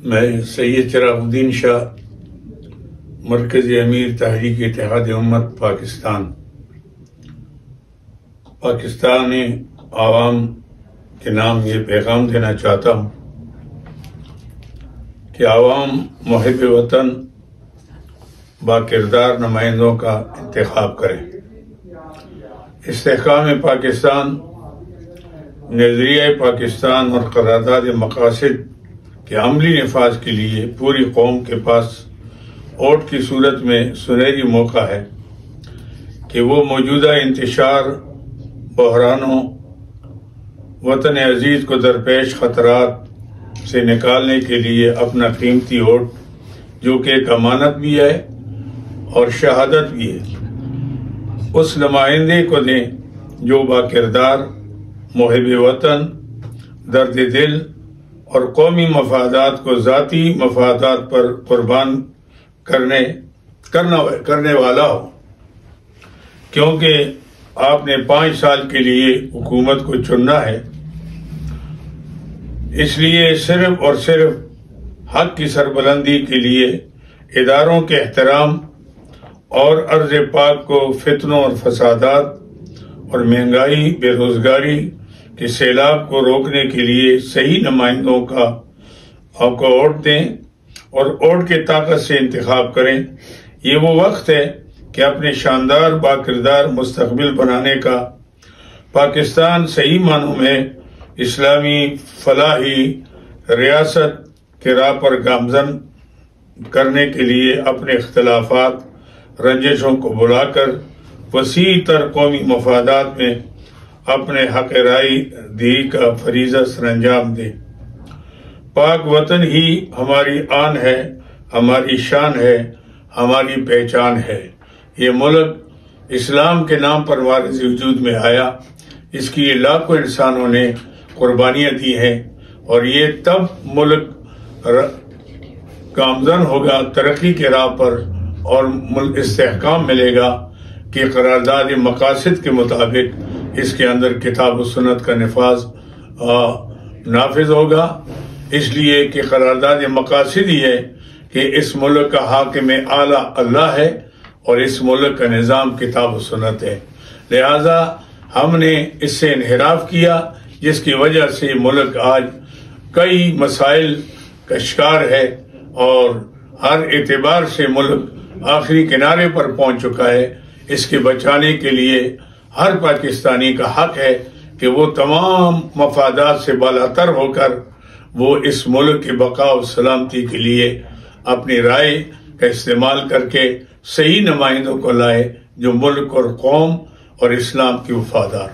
میں سید چراغ الدین شاہ، مرکزی امیر تحریک اتحاد امت پاکستانی عوام کے نام یہ پیغام دینا چاہتا ہوں کہ عوام محب وطن با کردار نمائندوں کا انتخاب کریں۔ استحکام پاکستان، نظریہ پاکستان اور قرارداد مقاصد کے عملی نفاذ کے لیے پوری قوم کے پاس ووٹ کی صورت میں سنہری موقع ہے کہ وہ موجودہ انتشار بحرانوں، وطن عزیز کو درپیش خطرات سے نکالنے کے لیے اپنا قیمتی ووٹ، جو کہ ایک امانت بھی ہے اور شہادت بھی ہے، اس نمائندے کو دیں جو با کردار، محب وطن، درد دل اور قومی مفادات کو ذاتی مفادات پر قربان کرنے والا ہو، کیونکہ آپ نے 5 سال کے لیے حکومت کو چننا ہے۔ اس لیے صرف اور صرف حق کی سربلندی کے لیے اداروں کے احترام اور ارض پاک کو فتنوں اور فسادات اور مہنگائی، بے روزگاری کے سیلاب کو روکنے کے لیے صحیح نمائندوں کا آپ کو ووٹ دیں اور ووٹ کے طاقت سے انتخاب کریں۔ یہ وہ وقت ہے کہ اپنے شاندار باکردار مستقبل بنانے کا، پاکستان صحیح معنوں میں اسلامی فلاحی ریاست کے راہ پر گامزن کرنے کے لیے اپنے اختلافات، رنجشوں کو بلا کر وسیع تر قومی مفادات میں اپنے حق رائے دہی کا فریضہ سرانجام دے۔ پاک وطن ہی ہماری آن ہے، ہماری شان ہے، ہماری پہچان ہے۔ یہ ملک اسلام کے نام پر ہمارے وجود میں آیا، اس کی لاکھوں انسانوں نے قربانیاں دی ہیں، اور یہ تب ملک گامزن ہوگا ترقی کے راہ پر اور ملک استحکام ملے گا کہ قرارداد مقاصد کے مطابق اس کے اندر کتاب و سنت کا نافذ ہوگا۔ اس لیے کہ قرارداد مقاصد ہی ہے کہ اس ملک کا حاکم اعلیٰ اللہ ہے اور اس ملک کا نظام کتاب و سنت ہے، لہذا ہم نے اس سے انحراف کیا، جس کی وجہ سے ملک آج کئی مسائل کا شکار ہے اور ہر اعتبار سے ملک آخری کنارے پر پہنچ چکا ہے۔ اس کے بچانے کے لیے ہر پاکستانی کا حق ہے کہ وہ تمام مفادات سے بالاتر ہو کر وہ اس ملک کی بقا و سلامتی کے لیے اپنی رائے کا استعمال کر کے صحیح نمائندوں کو لائے جو ملک اور قوم اور اسلام کی وفادار